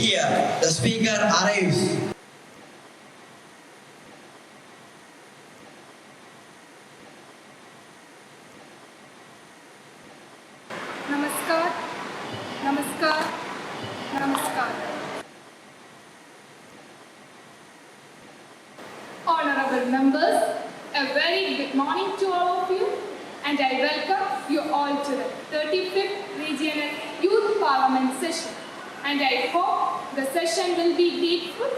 Here, the speaker arrives. Namaskar, Namaskar, Namaskar. Honorable members, a very good morning to all of you, and I welcome you all to the 35th Regional Youth Parliament session. And I hope the session will be fruitful.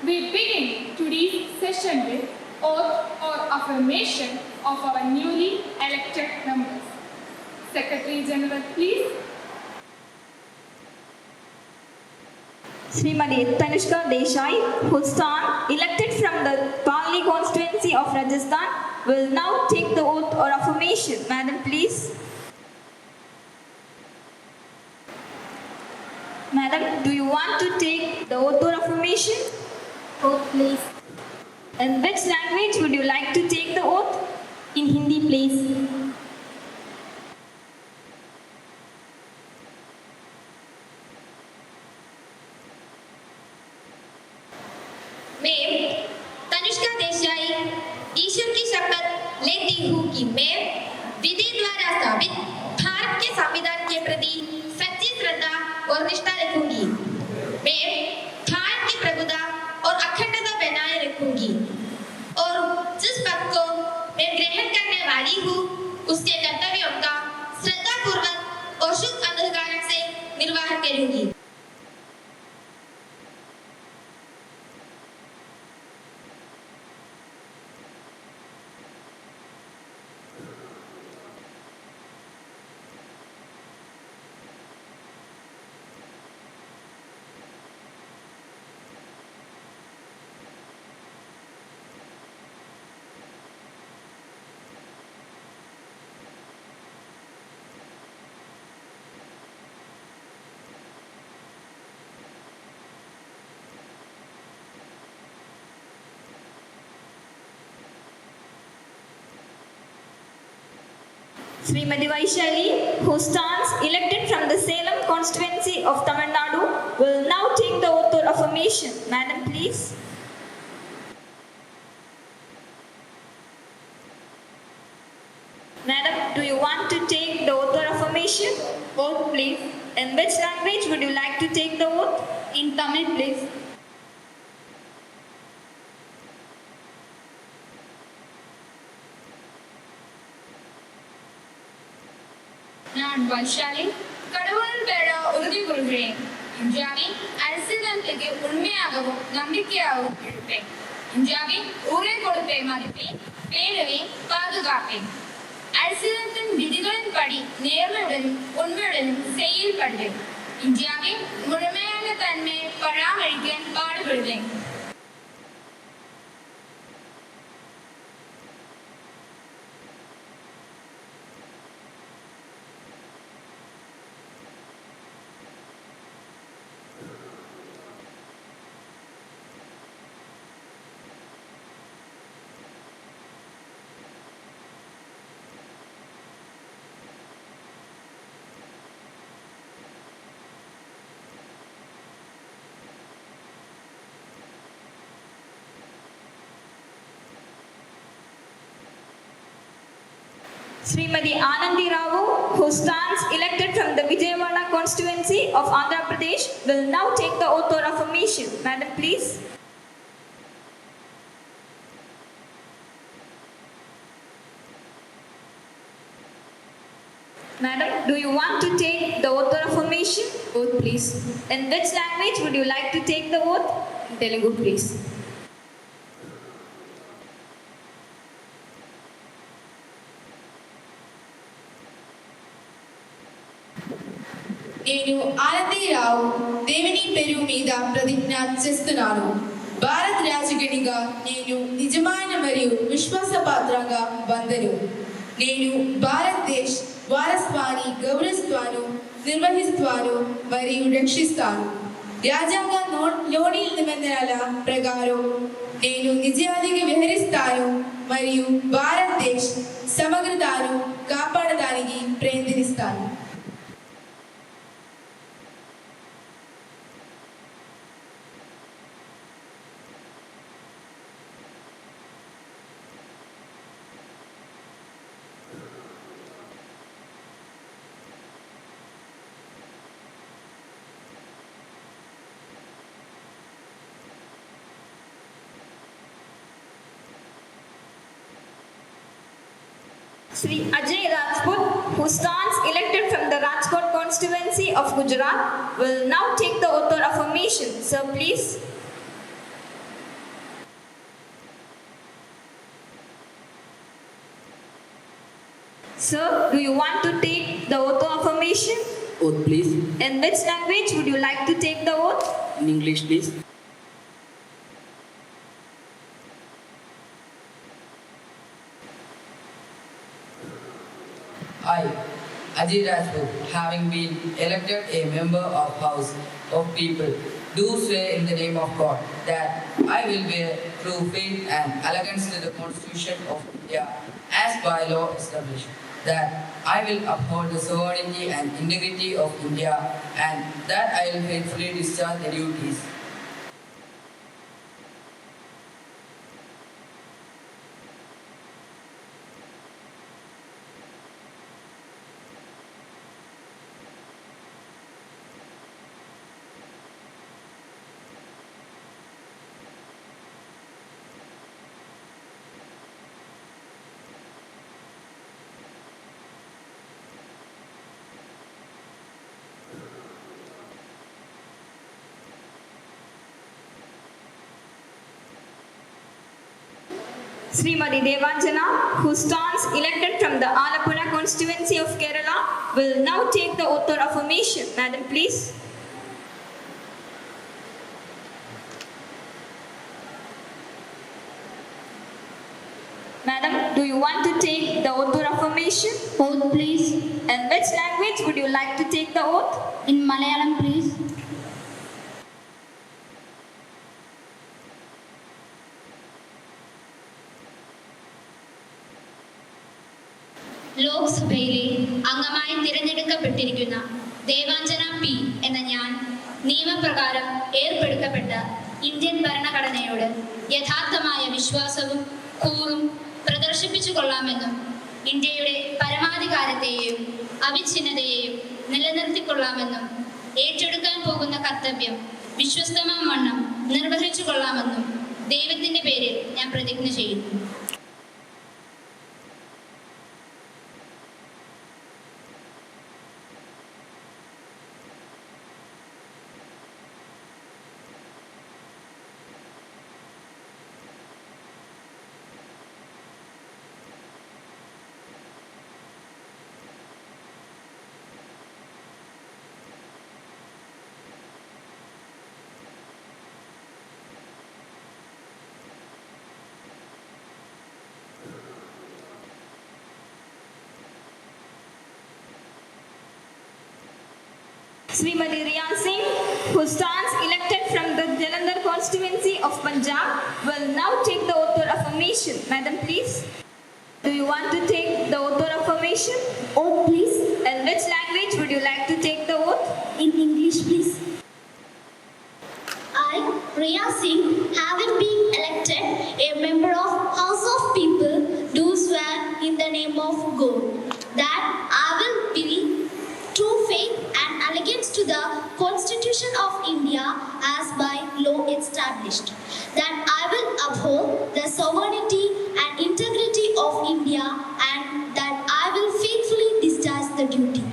We begin today's session with oath or affirmation of our newly elected members. Secretary General, please. Srimati Tanushka Desai, who stand elected from the Palni constituency of Rajasthan, will now take the oath or affirmation. Madam, please. Madam, do you want to take the oath or affirmation? Oath, please. In which language would you like to take the oath? In Hindi, please. मैं तनुष्का देसाई ईश्वर की शपथ लेती हूँ कि मैं विधि द्वारा स्थापित भारत के संविधान के प्रति सच्ची श्रद्धा और निष्ठा रखूंगी। मैं भारत की प्रभुता और अखंडता बनाए रखूंगी और जिस पद को मैं ग्रहण करने वाली हूँ उसके कर्तव्यों का श्रद्धापूर्वक और शुद्ध अंतःकरण से निर्वाह करूंगी। Srimati Vaishali, who stands elected from the Salem constituency of Tamil Nadu, will now take the oath or affirmation. Madam, please. Madam, do you want to take the oath or affirmation? Oath, please. In which language would you like to take the oath? In Tamil, please. நான் வைஷாலி கடவுள் பேர உறுதி கொள்கிறேன். இந்தியாவின் அரசியலமைப்புக்கு உண்மையாகவும் நம்பிக்கையாகவும் இருப்பேன். இந்தியாவின் உரை கொடுப்பை மதிப்பேன், பேணுவேன், பாதுகாப்பேன். அரசியலமைப்பின் விதிகளின்படி நேர்மையுடனும் உண்மையுடனும் செயல்படுவேன். இந்தியாவின் முழுமையான தன்மையை பராமரிக்க பாடுபடுவேன். Srimati Anandi Rao, who stands elected from the Vijayawada constituency of Andhra Pradesh, will now take the oath or affirmation. Madam, please. Madam, do you want to take the oath or affirmation? Oath, please. In which language would you like to take the oath? Telugu, please. నేను ఆనందీరావు దేవుని పేరు మీద ప్రతిజ్ఞ చేస్తున్నాను. భారత రాజకీయంగా నేను నిజమైన మరియు విశ్వాసపాత్రంగా వందను. నేను భారతదేశ్ వారసత్వాన్ని గౌరవిస్తాను, నిర్వహిస్తాను మరియు రక్షిస్తాను. రాజ్యాంగంలోని నిబంధనల ప్రకారం నేను నిజాయితీగా వ్యవహరిస్తాను మరియు భారతదేశ్ సమగ్రతను కాపాడడానికి ప్రయత్నిస్తాను. Sri Ajay Rajput, who stands elected from the Rajkot constituency of Gujarat, will now take the oath of affirmation. Sir, please. Sir, do you want to take the oath of affirmation? Oath, please. In which language would you like to take the oath? In English, please. I, Ajay Rajput, having been elected a member of House of People, do swear in the name of God that I will bear true faith and allegiance to the Constitution of India as by law established, that I will uphold the sovereignty and integrity of India, and that I will faithfully discharge the duties Srimati Devanjana, who stands elected from the Alappuzha constituency of Kerala, will now take the oath of affirmation. Madam, please. Madam, do you want to take the oath of affirmation? Oath, please. In which language would you like to take the oath? In Malayalam, please. ലോക്സഭയിലെ അംഗമായി തിരഞ്ഞെടുക്കപ്പെട്ടിരിക്കുന്ന Devanjana P എന്ന ഞാൻ നിയമപ്രകാരം ഏർപ്പെടുത്തപ്പെട്ട Indian ഭരണഘടനയോട് യഥാർത്ഥമായ വിശ്വാസവും കൂറും പ്രദർശിപ്പിച്ചു കൊള്ളാമെന്നും ഇന്ത്യയുടെ പരമാധികാരത്തെയും അവിഛിന്നതയെയും നിലനിർത്തിക്കൊള്ളാമെന്നും ഏറ്റെടുക്കാൻ പോകുന്ന കർത്തവ്യം വിശ്വസ്തമാവണ്ണം നിർവഹിച്ചു കൊള്ളാമെന്നും ദൈവത്തിന്റെ പേരിൽ ഞാൻ പ്രതിജ്ഞ ചെയ്യുന്നു. Srimati Riyan Singh, who stands elected from the Jalandhar constituency of Punjab, will now take the oath of affirmation. Madam, please. Do you want to take the oath of affirmation? Oath, please. In which language would you like to take the oath? In English, please. I, Riya Singh, having been elected a member of House of People, do swear in the name of God that I will be true faith and allegiance to the Constitution of India as by law established, that I will uphold the sovereignty and integrity of India, and that I will faithfully discharge the duty.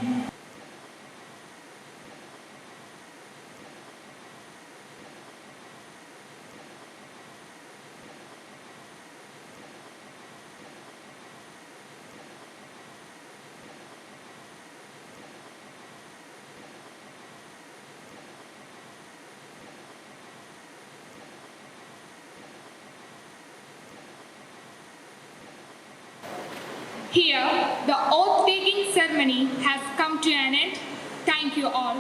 Here, the oath-taking ceremony has come to an end. Thank you all.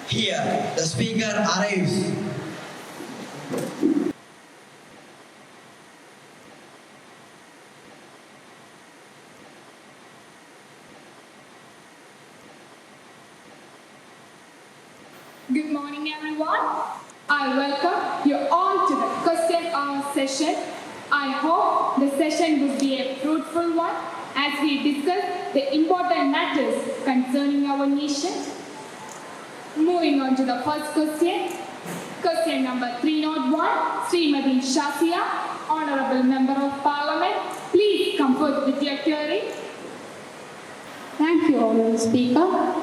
Here, the speaker arrives. Good morning, everyone. I welcome you all to the question hour session. I hope the session will be a fruitful one as we discuss the important matters concerning our nation. Moving on to the first question. Question number 301, Srimati Shafia, Honorable Member of Parliament. Please come forth with your query. Thank you, Honourable Speaker.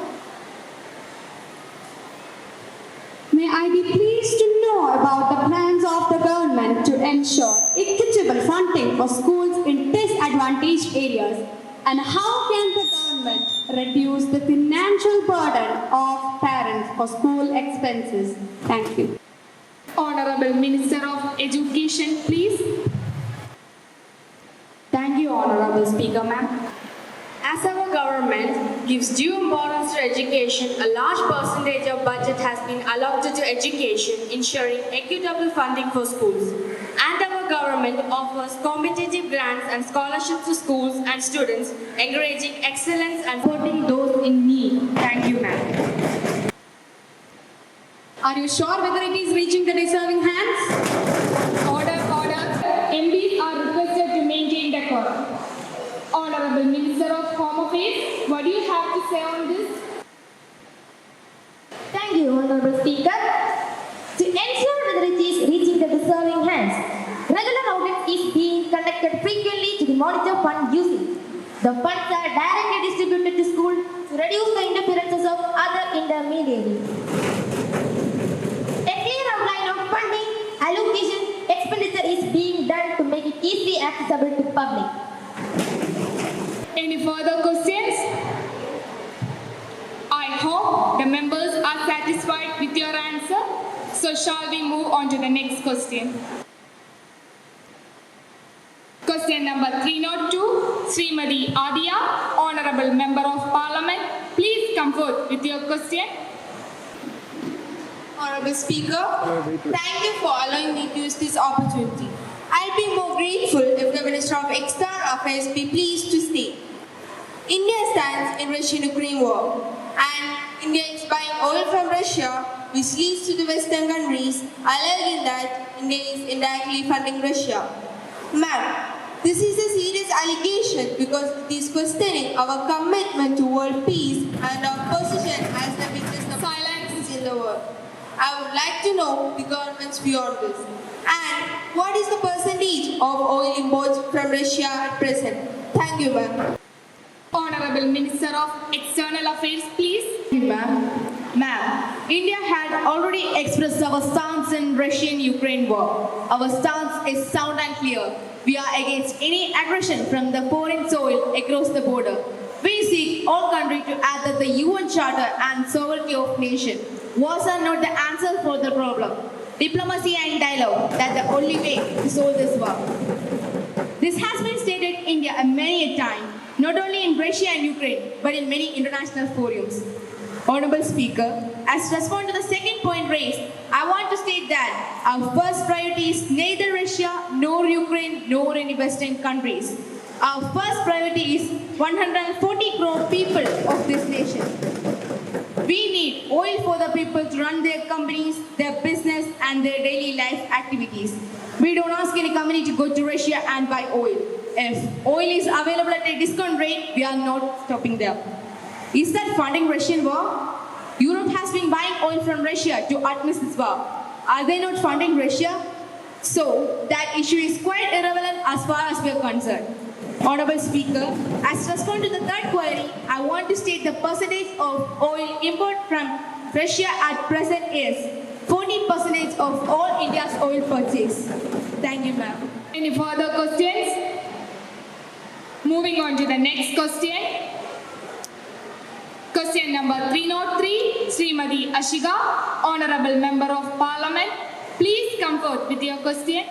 May I be pleased to know about the plans of the government to ensure equitable funding for schools in disadvantaged areas, and how can the government reduce the financial burden of parents for school expenses? Thank you. Honorable Minister of Education, please. Thank you, Honourable Speaker, ma'am. As our government gives due importance to education, a large percentage of budget has been allotted to education, ensuring equitable funding for schools. And our government offers competitive grants and scholarships to schools and students, encouraging excellence and supporting those in need. Thank you, ma'am. Are you sure whether it is reaching the deserving hands? Order. MPs are requested to maintain decorum. Honorable Minister of Home Affairs, what do you have to say on this? Thank you, Honorable Speaker. To ensure whether it is reaching the deserving hands, regular audit is being conducted frequently to monitor fund usage. The funds are directly distributed to schools to reduce the interferences of other intermediaries. A clear outline of funding, allocation, expenditure is being done to make it easily accessible to public. Any further questions? I hope the members are satisfied with your answer. So shall we move on to the next question? Question number 302, Srimati Adia, Honorable Member of Parliament. Please come forth with your question. Honorable Speaker, thank you for allowing me to use this opportunity. I'll be more grateful if the Minister of External Affairs be pleased to state. India stands in Russian-Ukraine war, and India is buying oil from Russia, which leads to the Western countries alleging that India is indirectly funding Russia. Ma'am, this is a serious allegation because it is questioning our commitment to world peace and our position as the biggest silence in the world. I would like to know the government's view on this. And what is the percentage of oil imports from Russia at present? Thank you, ma'am. Honorable Minister of External Affairs, please. Ma'am, India had already expressed our stance in Russian-Ukraine war. Our stance is sound and clear. We are against any aggression from the foreign soil across the border. We seek all countries to add the UN Charter and sovereignty of nation. Wars are not the answer for the problem. Diplomacy and dialogue, that's the only way to solve this war. This has been stated in India many a time, not only in Russia and Ukraine, but in many international forums. Honorable Speaker, as response to the second point raised, I want to state that our first priority is neither Russia nor Ukraine nor any Western countries. Our first priority is 140 crore people of this nation. We need oil for the people to run their companies, their business and their daily life activities. We don't ask any company to go to Russia and buy oil. If oil is available at a discount rate, we are not stopping there. Is that funding Russian war? Europe has been buying oil from Russia to administer this war. Are they not funding Russia? So, that issue is quite irrelevant as far as we are concerned. Honorable Speaker, as response to the third query, I want to state the percentage of oil import from Russia at present is 40% of all India's oil purchase. Thank you, ma'am. Any further questions? Moving on to the next question. Question number 303, Srimati Ashiga, Honorable Member of Parliament. Please come forth with your question.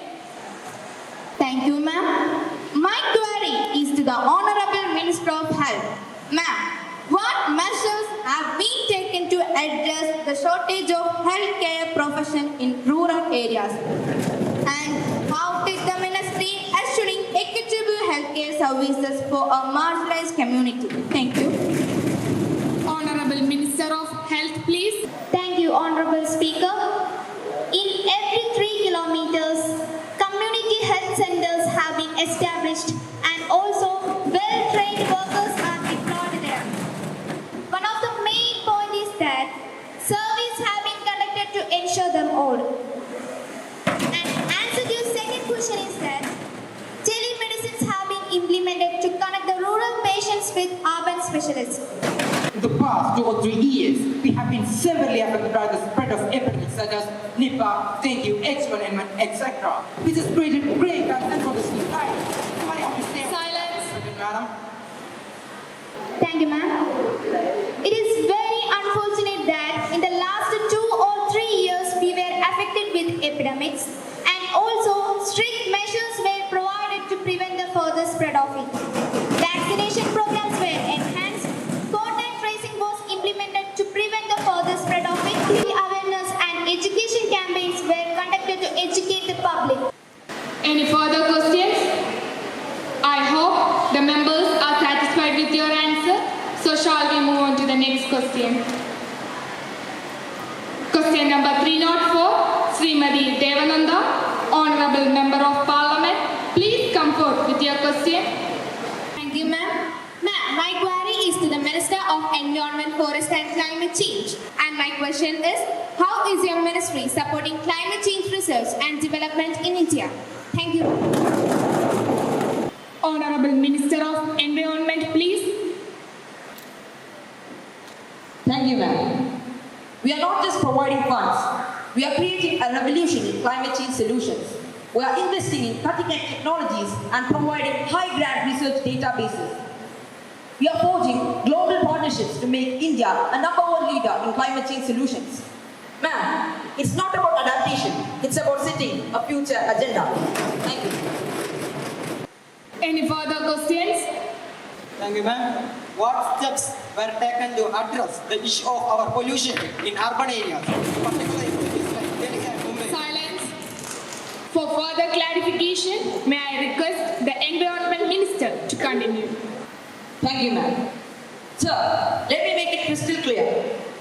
Thank you, ma'am. My query is to the Honorable Minister of Health. Ma'am, what measures have been taken to address the shortage of healthcare profession in rural areas? And how is the ministry assuring equitable healthcare services for a marginalized community? Thank you. Honorable Minister of Health, please. Thank you, Honorable Speaker. In every 3 kilometers, community health centers have been established and also well-trained workers are deployed specialist. In the past 2 or 3 years, we have been severely affected by the spread of epidemics such as Nipah, dengue, H1N1, etc., which has created great concern for the society. Somebody have to say Silence. Madam. Thank you, ma'am. It is very unfortunate that in the last 2 or 3 years we were affected with epidemics and also strict measures were provided to prevent the further spread of it. Vaccination programs were enhanced, contact tracing was implemented to prevent the further spread of it. Awareness and education campaigns were conducted to educate the public. Any further questions? I hope the members are satisfied with your answer. So shall we move on to the next question? Question number 304, Srimati Devananda, Honorable Member of Parliament. Please come forward with your question. Thank you, ma'am. Ma'am, my query is to the Minister of Environment, Forest and Climate Change. And my question is, how is your ministry supporting climate change research and development in India? Thank you. Honorable Minister of Environment, please. Thank you, ma'am. We are not just providing funds. We are creating a revolution in climate change solutions. We are investing in cutting-edge technologies and providing high-grade research databases. We are forging global partnerships to make India a #1 leader in climate change solutions. Ma'am, it's not about adaptation. It's about setting a future agenda. Thank you. Any further questions? Thank you, ma'am. What steps were taken to address the issue of our pollution in urban areas, particularly in cities like Delhi and Mumbai? Silence. For further clarification, may I request the Environment Minister to continue. Thank you, ma'am. Sir, let me make it crystal clear.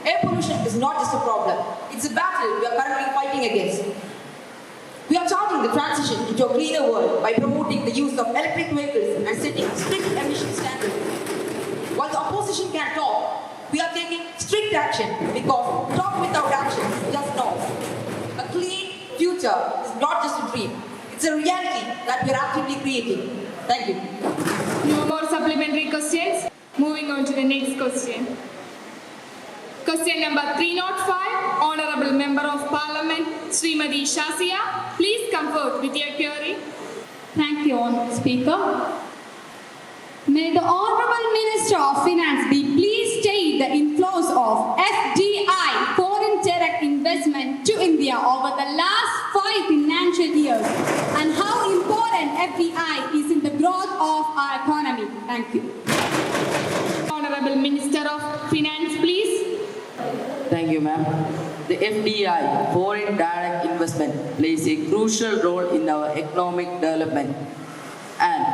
Air pollution is not just a problem. It's a battle we are currently fighting against. We are charting the transition into a cleaner world by promoting the use of electric vehicles and setting strict emission standards. While the opposition can talk, we are taking strict action because talk without action is just noise. A clean future is not just a dream. It's a reality that we are actively creating. Thank you. No more supplementary questions. Moving on to the next question. Question number 305, Honorable Member of Parliament, Srimati Shasiya. Please come forward with your query. Thank you, Honourable Speaker. May the Honourable Minister of Finance be pleased state the inflows of FDI, foreign direct investment, to India over the last 5 financial years and how important FDI is in the growth of our economy. Thank you. Honorable Minister of Finance, please. Thank you, ma'am. The FDI, foreign direct investment, plays a crucial role in our economic development. And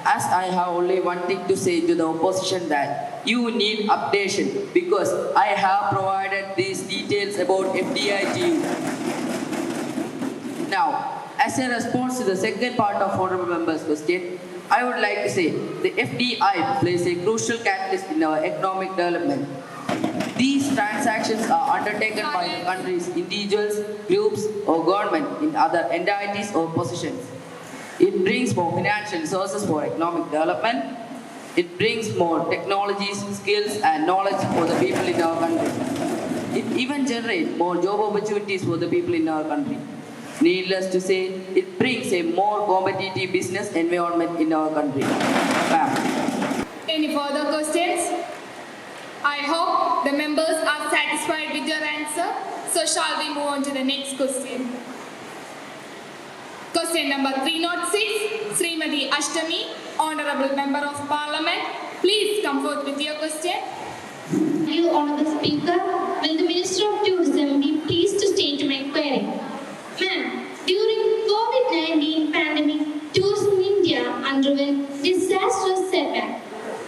as I have only one thing to say to the opposition, that you need updation because I have provided these details about FDI to you. Now, as a response to the second part of Honorable Member's question, I would like to say the FDI plays a crucial catalyst in our economic development. These transactions are undertaken by the country's individuals, groups, or government in other entities or positions. It brings more financial resources for economic development. It brings more technologies, skills, and knowledge for the people in our country. It even generates more job opportunities for the people in our country. Needless to say, it brings a more competitive business environment in our country. Ma'am. Any further questions? I hope the members are satisfied with your answer. So shall we move on to the next question? Question number 306, Srimati Ashtami, Honorable Member of Parliament. Please come forth with your question. Thank you, Honourable Speaker. Will the Minister of Tourism be pleased to state my query? Ma'am, during COVID-19 pandemic, tourism in India underwent disastrous setback.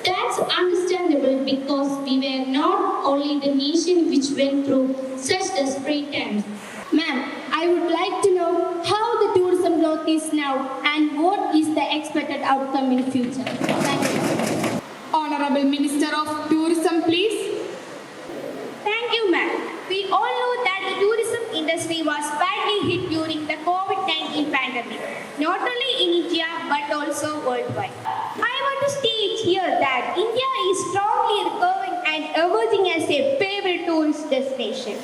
That's understandable because we were not only the nation which went through such desperate times. Ma'am, I would like to know how the tourism growth is now and what is the expected outcome in future. Thank you. Honorable Minister of Tourism, please. Thank you, ma'am. We all know that the tourism industry was badly hit during the COVID-19 pandemic. Not only only in India but also worldwide. I want to state here that India is strongly recovering and emerging as a favorite tourist destination.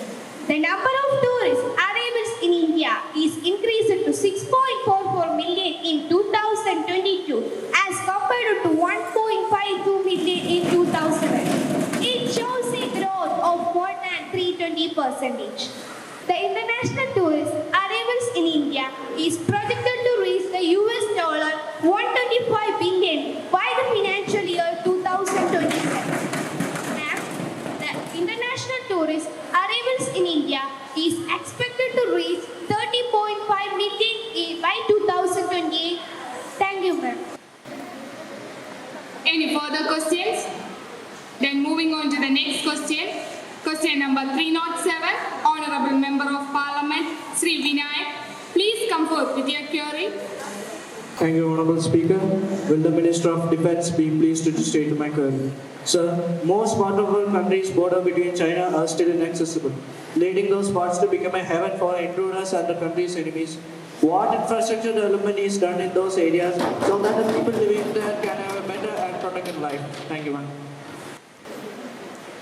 The number of tourist arrivals in India is increased to 6.44 million in 2022 as compared to 1.52 million in 2000. It shows a growth of more than 320%. The international tourist arrivals in India is projected to reach the US dollar 125 billion by the financial year 2027. Now, the international tourist arrivals in India is expected to reach 30.5 million by 2028. Thank you, ma'am. Any further questions? Then moving on to the next question. Question number 307, Honorable Member of Parliament, Sri Vinayak. Please come forth with your query. Thank you, Honorable Speaker. Will the Minister of Defence be pleased to state my query? Sir, most part of our country's border between China are still inaccessible, leading those parts to become a heaven for intruders and the country's enemies. What infrastructure development is done in those areas so that the people living there can have a better and protected life? Thank you, ma'am.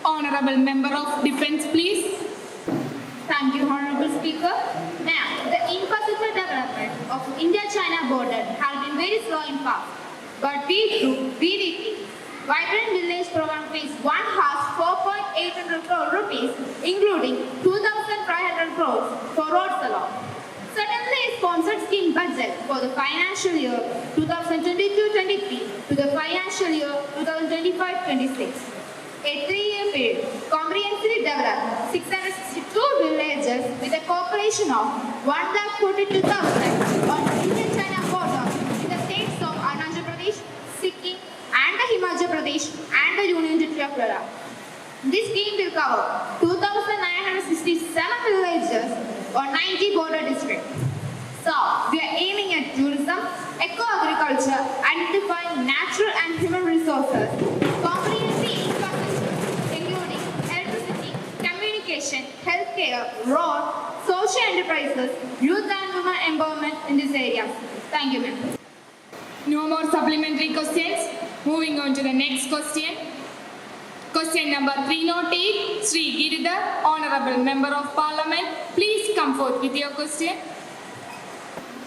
Honorable Member of Defence, please. Thank you, Honorable Speaker. Now, the infrastructure development of India-China border has been very slow in past, but we through VVP, Vibrant Village Program Phase 1 has 4.800 crore rupees, including 2,500 crores for roads alone. Certainly, a sponsored scheme budget for the financial year 2022-23 to the financial year 2025-26. A 3-year period comprehensively developed 662 villages with a population of 142,000 on the Indian-China border in the states of Arunachal Pradesh, Sikkim, and the Himachal Pradesh and the Union Territory of Ladakh. This scheme will cover 2,967 villages or 90 border districts. So, we are aiming at tourism, eco-agriculture, identifying natural and human resources, comprehensive infrastructure, including electricity, communication, healthcare, road, social enterprises, youth and women empowerment in this area. Thank you, ma'am. No more supplementary questions. Moving on to the next question. Question number 308, Sri Giridhar, Honorable Member of Parliament. Please come forth with your question.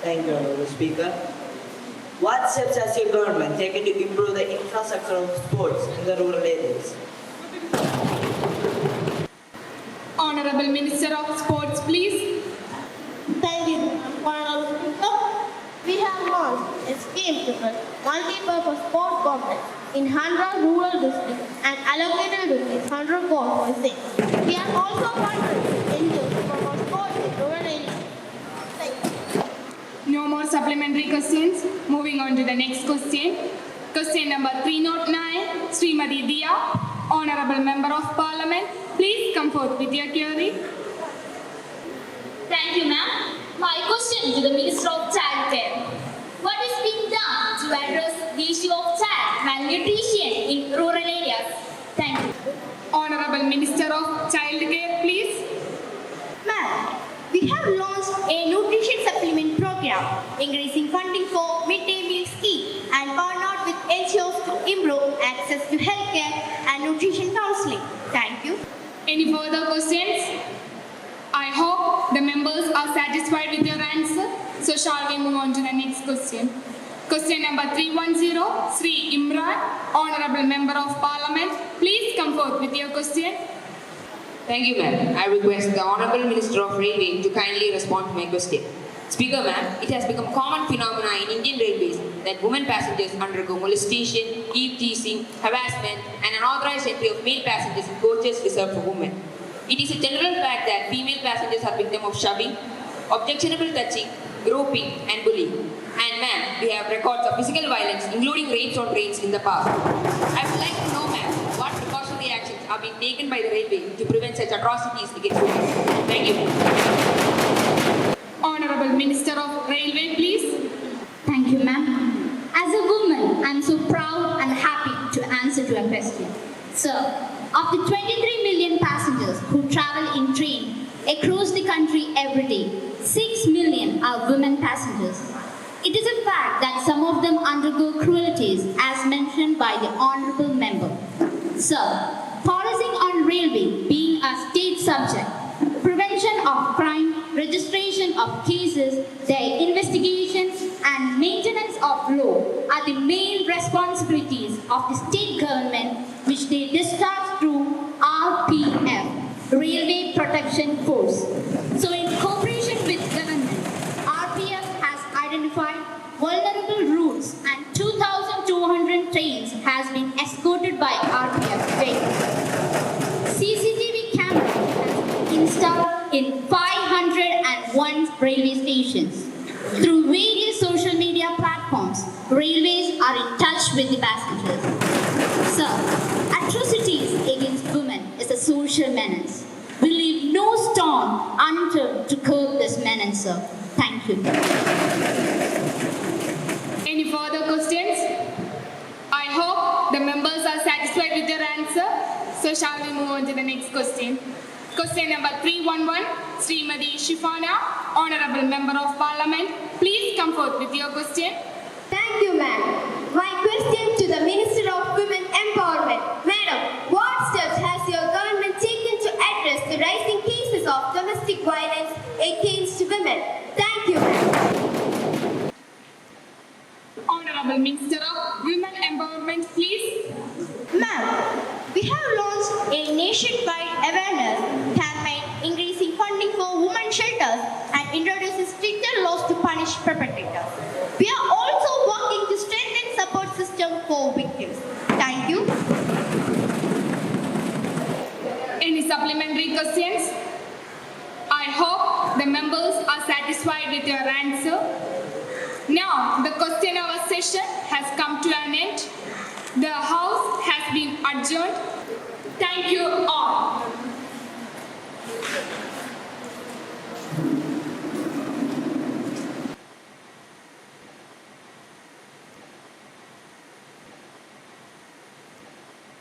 Thank you, Honorable Speaker. What steps has your government taken to improve the infrastructure of sports in the rural areas? Honorable Minister of Sports, please. Thank you, Honorable Speaker. We have launched a scheme to build multi-purpose sport complex in 100 rural districts and allocated rupees 100 crores for six. We are also funded into for sports in rural areas. No more supplementary questions. Moving on to the next question. Question number 309, Srimati Dia, Honorable Member of Parliament. Please come forth with your query. Thank you, ma'am. My question to the Minister of Child Care. What is being done to address the issue of child malnutrition in rural areas? Thank you. Honorable Minister of Child Care, please. Ma'am, we have launched a nutrition supplement program, increasing funding for midday meal scheme and partnered with NGOs to improve access to healthcare and nutrition counseling. Thank you. Any further questions? I hope the members are satisfied with your answer. So shall we move on to the next question? Question number 310, Sri Imran, Honorable Member of Parliament. Please come forth with your question. Thank you, ma'am. I request the Honorable Minister of Railway to kindly respond to my question. Speaker, ma'am, it has become common phenomena in Indian Railways that women passengers undergo molestation, eve teasing, harassment, and unauthorized entry of male passengers in coaches reserved for women. It is a general fact that female passengers are victim of shoving, objectionable touching, groping, and bullying. And ma'am, we have records of physical violence, including rapes on trains in the past. I would like to know, ma'am, what precautionary actions are being taken by the railway to prevent such atrocities against women. Thank you. Honorable Minister of Railway, please. Thank you, ma'am. As a woman, I'm so proud and happy to answer to your question. Sir, of the 23 million passengers who travel in train across the country every day, 6 million are women passengers. It is a fact that some of them undergo cruelties as mentioned by the Honourable Member. Sir, policing on railway being a state subject, prevention of crime, registration of cases, their investigations and maintenance of law are the main responsibilities of the state government which they discharge through RPF, Railway Protection Force. So in cooperation with government, RPF has identified vulnerable routes and 2,200 trains has been escorted by RPF vehicles. CCTV cameras has been installed in 501 railway stations. Through various social media platforms, railways are in touch with the passengers. Sir, atrocities against women is a social menace. We leave no stone unturned to curb this menace, sir. Thank you. Any further questions? I hope the members are satisfied with their answer. So shall we move on to the next question? Question number 311, Srimati Shifana, Honourable Member of Parliament. Please come forth with your question. Thank you, ma'am. My question to the Minister of Women Empowerment. Madam, what steps has your government taken to address the rising cases of domestic violence against women? Thank you, ma'am. Honourable Minister of Women Empowerment, please. Ma'am, we have launched a nationwide awareness campaign increasing funding for women shelters and introducing stricter laws to punish perpetrators. We are also working to strengthen support system for victims. Thank you. Any supplementary questions? I hope the members are satisfied with your answer. Now, the question hour session has come to an end. The House has been adjourned. Thank you all.